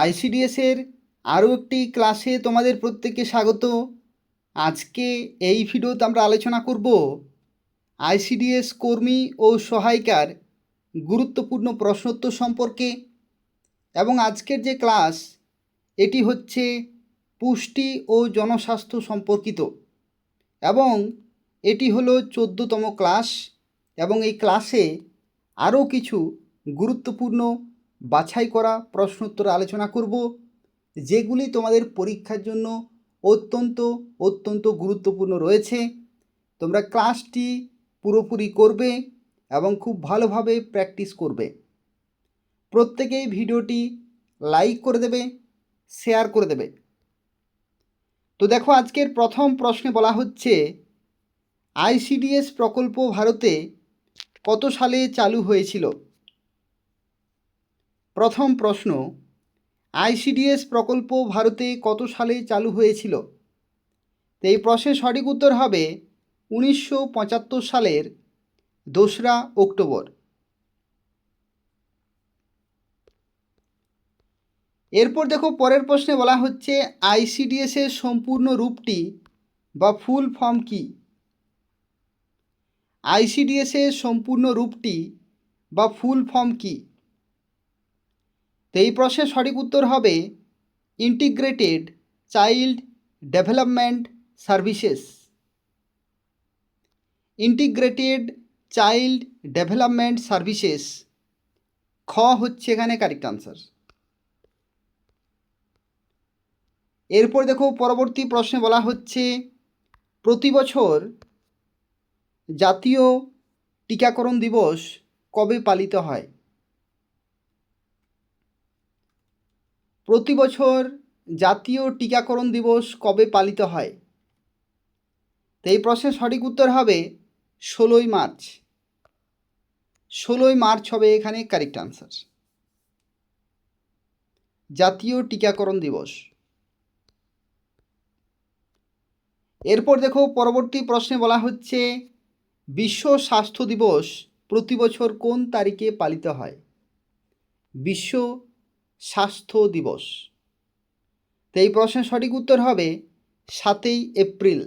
আইসিডিএসের আরও একটি ক্লাসে তোমাদের প্রত্যেককে স্বাগত। আজকে এই ভিডিওতে আমরা আলোচনা করব আইসিডিএস কর্মী ও সহায়িকার গুরুত্বপূর্ণ প্রশ্নোত্তর সম্পর্কে। এবং আজকের যে ক্লাস এটি হচ্ছে পুষ্টি ও জনস্বাস্থ্য সম্পর্কিত, এবং এটি হলো 14তম ক্লাস। এবং এই ক্লাসে আরও কিছু গুরুত্বপূর্ণ বাছাই করা প্রশ্নোত্তর আলোচনা করব, যেগুলি তোমাদের পরীক্ষার জন্য অত্যন্ত অত্যন্ত গুরুত্বপূর্ণ রয়েছে। তোমরা ক্লাসটি পুরোপুরি করবে এবং খুব ভালোভাবে প্র্যাকটিস করবে। প্রত্যেকেই ভিডিওটি লাইক করে দেবে, শেয়ার করে দেবে। তো দেখো, আজকের প্রথম প্রশ্নে বলা হচ্ছে আইসিডিএস প্রকল্প ভারতে কত সালে চালু হয়েছিল? প্রথম প্রশ্ন, আইসিডিএস প্রকল্প ভারতে কত সালে চালু হয়েছিল? তো এই প্রশ্নের সঠিক উত্তর হবে 1975 সালের 2রা অক্টোবর। এরপর দেখো, পরের প্রশ্নে বলা হচ্ছে আইসিডিএসের সম্পূর্ণ রূপটি বা ফুল ফর্ম কি? আইসিডিএসের সম্পূর্ণ রূপটি বা ফুল ফর্ম কি? তো এই প্রশ্নের সঠিক উত্তর হবে integrated child development services. Integrated child development services, খ হচ্ছে এখানে কারেক্ট আনসার। এরপর দেখো, পরবর্তী প্রশ্নে বলা হচ্ছে প্রতি বছর জাতীয় টিকাকরণ দিবস কবে পালিত হয়? প্রতি বছর জাতীয় টিকাকরণ দিবস কবে পালিত হয়? তো এই প্রশ্নের সঠিক উত্তর হবে 16ই মার্চ। 16ই মার্চ হবে এখানে কারেক্ট আনসার, জাতীয় টিকাকরণ দিবস। এরপর দেখো, পরবর্তী প্রশ্নে বলা হচ্ছে বিশ্ব স্বাস্থ্য দিবস প্রতি বছর কোন তারিখে পালিত হয়? বিশ্ব স্বাস্থ্য দিবস। তো এই প্রশ্নের সঠিক উত্তর হবে 7ই এপ্রিল।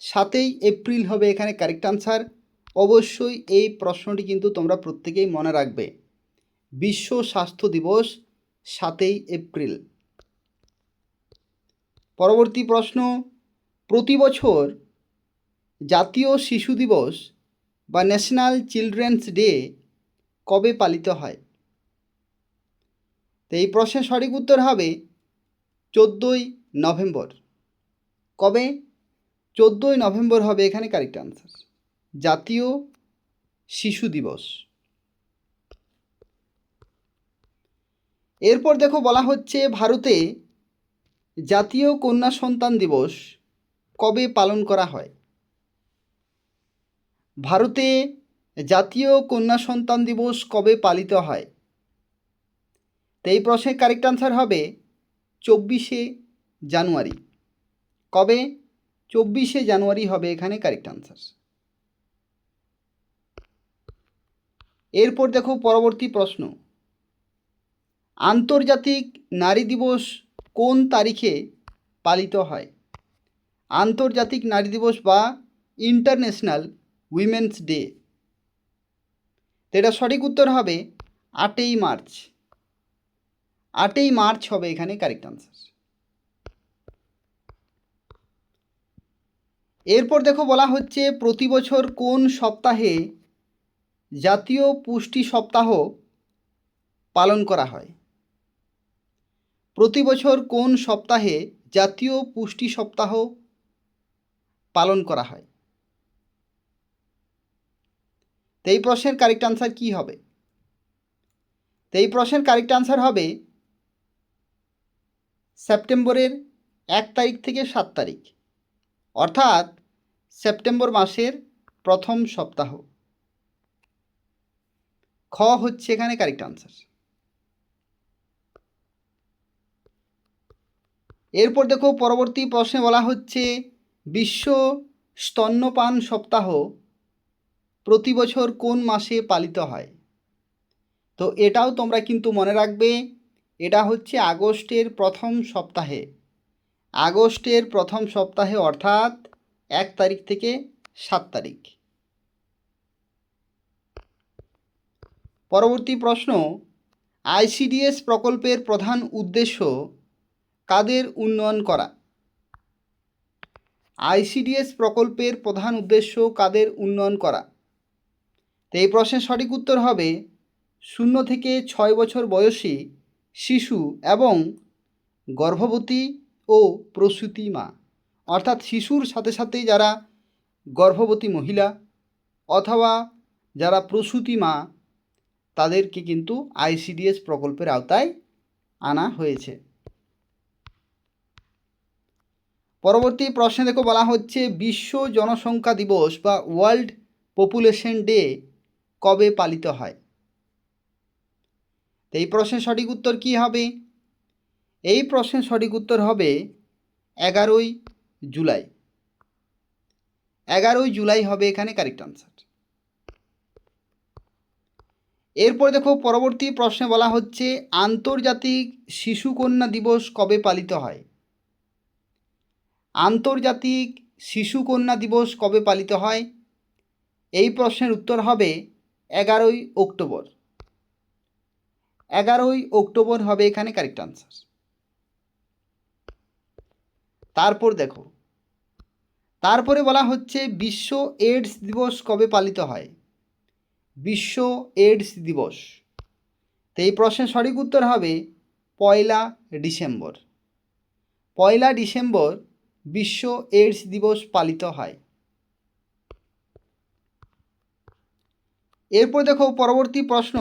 7ই এপ্রিল হবে এখানে কারেক্ট আনসার। অবশ্যই এই প্রশ্নটি কিন্তু তোমরা প্রত্যেকেই মনে রাখবে, বিশ্ব স্বাস্থ্য দিবস 7ই এপ্রিল। পরবর্তী প্রশ্ন, প্রতি বছর জাতীয় শিশু দিবস বা ন্যাশনাল চিলড্রেন্স ডে কবে পালিত হয়? তো এই প্রশ্নের সঠিক উত্তর হবে 14ই নভেম্বর। কবে? 14ই নভেম্বর হবে এখানে কারেক্ট আনসার, জাতীয় শিশু দিবস। এরপর দেখো, বলা হচ্ছে ভারতে জাতীয় কন্যা সন্তান দিবস কবে পালন করা হয়? ভারতে জাতীয় কন্যা সন্তান দিবস কবে পালিত হয়? তো এই প্রশ্নের কারেক্ট আনসার হবে 24শে জানুয়ারি। কবে? 24শে জানুয়ারি হবে এখানে কারেক্ট আনসার। এরপর দেখো, পরবর্তী প্রশ্ন, আন্তর্জাতিক নারী দিবস কোন তারিখে পালিত হয়? আন্তর্জাতিক নারী দিবস বা ইন্টারন্যাশনাল উইমেন্স ডে। তো এটা সঠিক উত্তর হবে 8ই মার্চ। 8ই মার্চ হবে এখানে কারেক্ট আনসার। এরপর দেখো, বলা হচ্ছে প্রতি বছর কোন সপ্তাহে জাতীয় পুষ্টি সপ্তাহ পালন করা হয়? প্রতি বছর কোন সপ্তাহে জাতীয় পুষ্টি সপ্তাহ পালন করা হয়? তো এই প্রশ্নের কারেক্ট আনসার কী হবে? তো এই প্রশ্নের কারেক্ট আনসার হবে সেপ্টেম্বরের 1 তারিখ থেকে 7 তারিখ, অর্থাৎ সেপ্টেম্বর মাসের প্রথম সপ্তাহ। খ হচ্ছে এখানে কারেক্ট আনসার। এরপর দেখো, পরবর্তী প্রশ্নে বলা হচ্ছে বিশ্ব স্তন্যপান সপ্তাহ প্রতি বছর কোন মাসে পালিত হয়? তো এটাও তোমরা কিন্তু মনে রাখবে, এটা হচ্ছে আগস্টের প্রথম সপ্তাহে, আগস্টের প্রথম সপ্তাহে অর্থাৎ 1 তারিখ থেকে 7 তারিখ। পরবর্তী প্রশ্ন, আইসিডিএস প্রকল্পের প্রধান উদ্দেশ্য কাদের উন্নয়ন করা? আইসিডিএস প্রকল্পের প্রধান উদ্দেশ্য কাদের উন্নয়ন করা? তো এই প্রশ্নের সঠিক উত্তর হবে 0 থেকে 6 বছর বয়সী শিশু এবং গর্ভবতী ও প্রসূতি মা, অর্থাৎ শিশুর সাথে সাথে যারা গর্ভবতী মহিলা অথবা যারা প্রসূতি মা তাদেরকে কিন্তু আইসিডিএস প্রকল্পের আওতায় আনা হয়েছে। পরবর্তী প্রশ্নে দেখো বলা হচ্ছে বিশ্ব জনসংখ্যা দিবস বা ওয়ার্ল্ড পপুলেশন ডে কবে পালিত হয়? তো এই প্রশ্নের সঠিক উত্তর কী হবে? এই প্রশ্নের সঠিক উত্তর হবে 11ই জুলাই। 11ই জুলাই হবে এখানে কারেক্ট আনসার। এরপর দেখো পরবর্তী প্রশ্নে বলা হচ্ছে আন্তর্জাতিক শিশু কন্যা দিবস কবে পালিত হয়? আন্তর্জাতিক শিশু কন্যা দিবস কবে পালিত হয়? এই প্রশ্নের উত্তর হবে 11ই অক্টোবর। 11ই অক্টোবর হবে এখানে কারেক্ট আনসার। তারপর দেখো, তারপরে বলা হচ্ছে বিশ্ব এইডস দিবস কবে পালিত হয়? বিশ্ব এইডস দিবস। তো এই প্রশ্নের সঠিক উত্তর হবে 1 ডিসেম্বর। 1 ডিসেম্বর বিশ্ব এইডস দিবস পালিত হয়। এরপর দেখো পরবর্তী প্রশ্ন,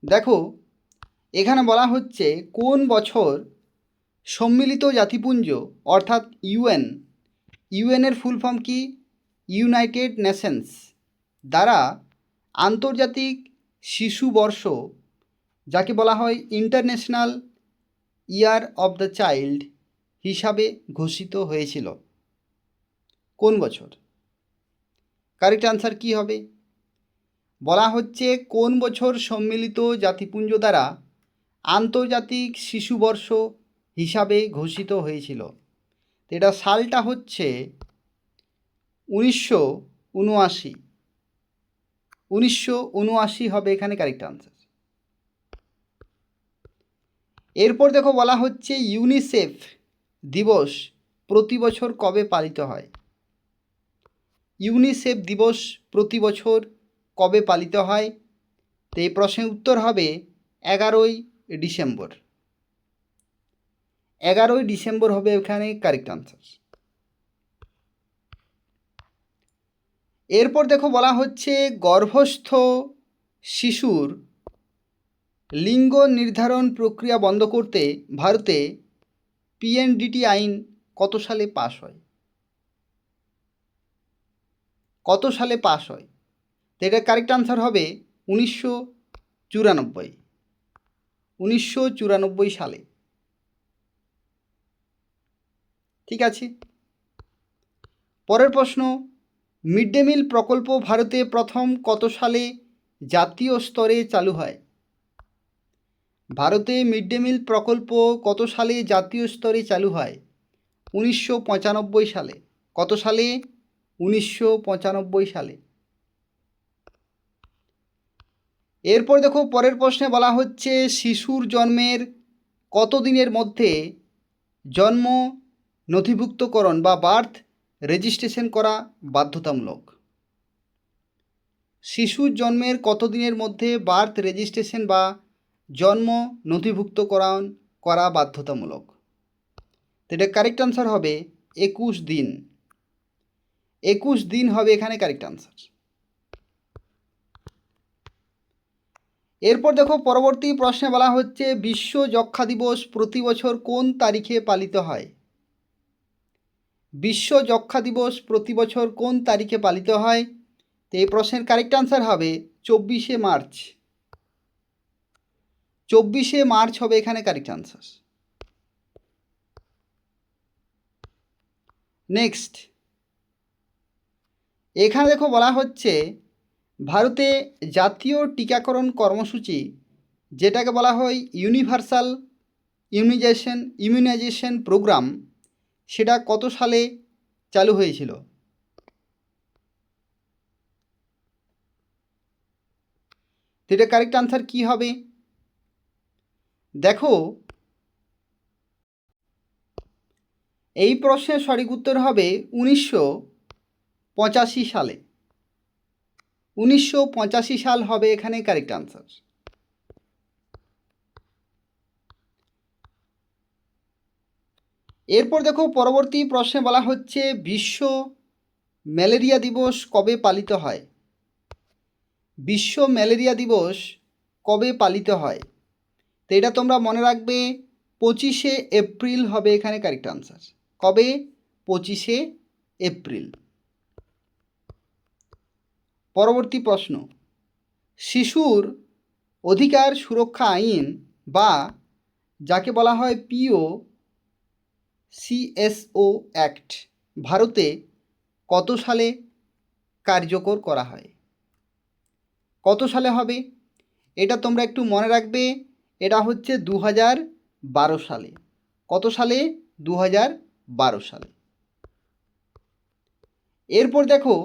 দেখো এখানে বলা হচ্ছে কোন বছর সম্মিলিত জাতিপুঞ্জ অর্থাৎ ইউএনের ফুল ফর্ম কি? ইউনাইটেড নেশনস দ্বারা আন্তর্জাতিক শিশু বর্ষ, যাকে বলা হয় international year of the child হিসাবে ঘোষিত হয়েছিল? কোন বছর? কারেক্ট আনসার কি হবে? বলা হচ্ছে কোন বছর সম্মিলিত জাতিপুঞ্জ দ্বারা আন্তর্জাতিক শিশুবর্ষ হিসাবে ঘোষিত হয়েছিল? এটা সালটা হচ্ছে 1979। 1979 হবে এখানে কারেক্ট আনসার। এরপর দেখো বলা হচ্ছে ইউনিসেফ দিবস প্রতি বছর কবে পালিত হয়? ইউনিসেফ দিবস প্রতি বছর কবে পালিত হয়? তো এই প্রশ্নের উত্তর হবে 11ই ডিসেম্বর। 11ই ডিসেম্বর হবে এখানে কারেক্ট আনসার। এরপর দেখো বলা হচ্ছে গর্ভস্থ শিশুর লিঙ্গ নির্ধারণ প্রক্রিয়া বন্ধ করতে ভারতে পিএনডিটি আইন কত সালে পাশ হয়? কত সালে পাশ হয়? তো এটা কারেক্ট আনসার হবে 1994। 1994 সালে। ঠিক আছে। পরের প্রশ্ন, মিড ডে মিল প্রকল্প ভারতে প্রথম কত সালে জাতীয় স্তরে চালু হয়? ভারতে মিড ডে মিল প্রকল্প কত সালে জাতীয় স্তরে চালু হয়? 1995 সালে। কত সালে? 1995 সালে। এরপর দেখো পরের প্রশ্নে বলা হচ্ছে শিশুর জন্মের কত দিনের মধ্যে জন্ম নথিভুক্তকরণ বা বার্থ রেজিস্ট্রেশন করা বাধ্যতামূলক? শিশুর জন্মের কত দিনের মধ্যে বার্থ রেজিস্ট্রেশন বা জন্ম নথিভুক্তকরণ করা বাধ্যতামূলক? তো এটা কারেক্ট আনসার হবে 21 দিন। 21 দিন হবে এখানে কারেক্ট আনসার। এরপর দেখো পরবর্তী প্রশ্নে বলা হচ্ছে বিশ্ব যক্ষ্মা দিবস প্রতি বছর কোন তারিখে পালিত হয়? বিশ্ব যক্ষ্মা দিবস প্রতি বছর কোন তারিখে পালিত হয়? তো এই প্রশ্নের কারেক্ট আনসার হবে 24শে মার্চ। 24শে মার্চ হবে এখানে কারেক্ট আনসার। নেক্সট, এখানে দেখো বলা হচ্ছে ভারতে জাতীয় টিকাকরণ কর্মসূচি, যেটাকে বলা হয় ইউনিভার্সাল ইমিউনাইজেশন প্রোগ্রাম, সেটা কত সালে চালু হয়েছিল? তো এটা কারেক্ট আনসার কী হবে? দেখো, এই প্রশ্নের সঠিক উত্তর হবে 1985 সালে। 1985 সাল হবে এখানে কারেক্ট আনসার। এরপর দেখো, পরবর্তী প্রশ্নে বলা হচ্ছে বিশ্ব ম্যালেরিয়া দিবস কবে পালিত হয়? বিশ্ব ম্যালেরিয়া দিবস কবে পালিত হয়? তো এটা তোমরা মনে রাখবে, 25শে এপ্রিল হবে এখানে কারেক্ট আনসার। কবে? 25শে এপ্রিল। পরবর্তী প্রশ্ন, শিশুর অধিকার সুরক্ষা আইন বা যাকে বলা হয় POCSO অ্যাক্ট ভারতে কত সালে কার্যকর করা হয়? কত সালে হবে? এটা তোমরা একটু মনে রাখবে, এটা হচ্ছে 2012 সালে। কত সালে? 2012 সালে। এরপর দেখো,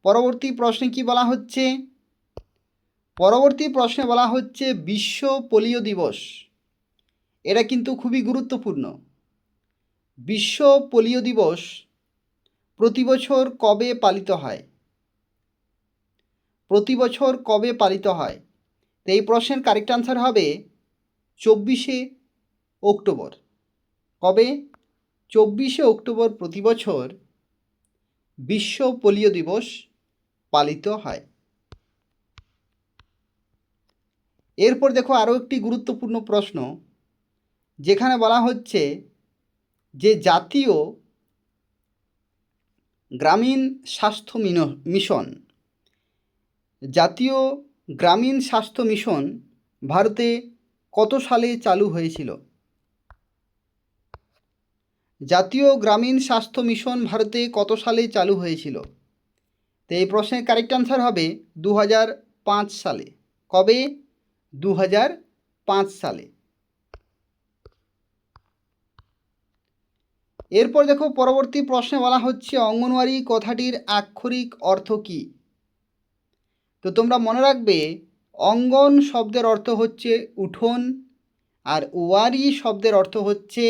পরবর্তী প্রশ্নে কি বলা হচ্ছে? পরবর্তী প্রশ্নে বলা হচ্ছে বিশ্ব পোলিও দিবস। এটা কিন্তু খুবই গুরুত্বপূর্ণ। বিশ্ব পোলিও দিবস প্রতি বছর কবে পালিত হয়? প্রতি বছর কবে পালিত হয়? তো এই প্রশ্নের কারেক্ট আনসার হবে 24শে অক্টোবর। কবে? 24শে অক্টোবর প্রতি বছর বিশ্ব পোলিও দিবস পালিত হয়। এরপর দেখো আরও একটি গুরুত্বপূর্ণ প্রশ্ন, যেখানে বলা হচ্ছে যে জাতীয় গ্রামীণ স্বাস্থ্য মিশন, জাতীয় গ্রামীণ স্বাস্থ্য মিশন ভারতে কত সালে চালু হয়েছিল? জাতীয় গ্রামীণ স্বাস্থ্য মিশন ভারতে কত সালে চালু হয়েছিল? তো এই প্রশ্নের কারেক্ট আনসার হবে 2005 সালে। কবে? 2005 সালে। এরপর দেখো, পরবর্তী প্রশ্নে বলা হচ্ছে অঙ্গনওয়াড়ি কথাটির আক্ষরিক অর্থ কী? তো তোমরা মনে রাখবে, অঙ্গন শব্দের অর্থ হচ্ছে উঠোন, আর ওয়ারি শব্দের অর্থ হচ্ছে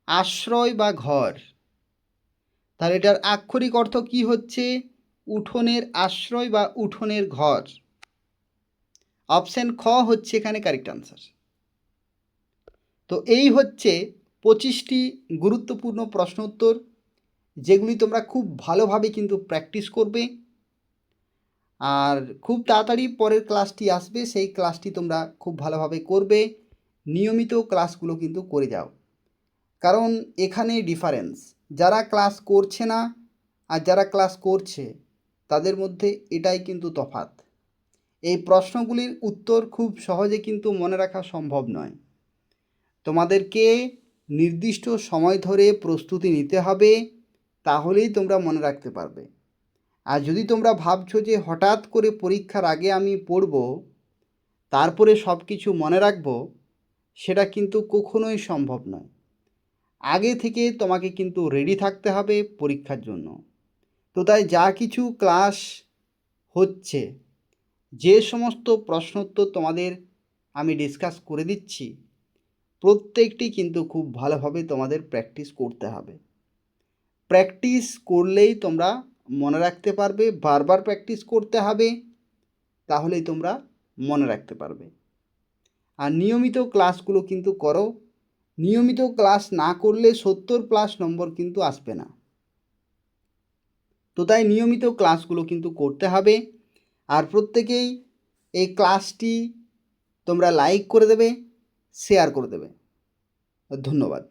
আশ্রয় বা ঘর। তাহলে এটার আক্ষরিক অর্থ কি হচ্ছে? উঠোনের আশ্রয় বা উঠোনের ঘর। অপশান খ হচ্ছে এখানে কারেক্ট আনসার। তো এই হচ্ছে 25টি গুরুত্বপূর্ণ প্রশ্ন উত্তর, যেগুলি তোমরা খুব ভালোভাবে কিন্তু প্র্যাকটিস করবে। আর খুব তাড়াতাড়ি পরের ক্লাসটি আসবে, সেই ক্লাসটি তোমরা খুব ভালোভাবে করবে। নিয়মিত ক্লাসগুলো কিন্তু করে যাও, কারণ এখানে ডিফারেন্স, যারা ক্লাস করছে না আর যারা ক্লাস করছে তাদের মধ্যে এটাই কিন্তু তফাৎ। এই প্রশ্নগুলির উত্তর খুব সহজে কিন্তু মনে রাখা সম্ভব নয়। তোমাদেরকে নির্দিষ্ট সময় ধরে প্রস্তুতি নিতে হবে, তাহলেই তোমরা মনে রাখতে পারবে। আর যদি তোমরা ভাবছো যে হঠাৎ করে পরীক্ষার আগে আমি পড়ব, তারপরে সব কিছু মনে রাখবো, সেটা কিন্তু কখনোই সম্ভব নয়। আগে থেকে তোমাকে কিন্তু রেডি থাকতে হবে পরীক্ষার জন্য। তো তাই যা কিছু ক্লাস হচ্ছে, যে সমস্ত প্রশ্নোত্তর তোমাদের আমি ডিসকাস করে দিচ্ছি, প্রত্যেকটি কিন্তু খুব ভালোভাবে তোমাদের প্র্যাকটিস করতে হবে। প্র্যাকটিস করলেই তোমরা মনে রাখতে পারবে, বারবার প্র্যাকটিস করতে হবে, তাহলেই তোমরা মনে রাখতে পারবে। আর নিয়মিত ক্লাসগুলো কিন্তু করো। নিয়মিত ক্লাস না করলে 70+ নম্বর কিন্তু আসবে না। তো তাই নিয়মিত ক্লাসগুলো কিন্তু করতে হবে। আর প্রত্যেকেই এই ক্লাসটি তোমরা লাইক করে দেবে, শেয়ার করে দেবে। ধন্যবাদ।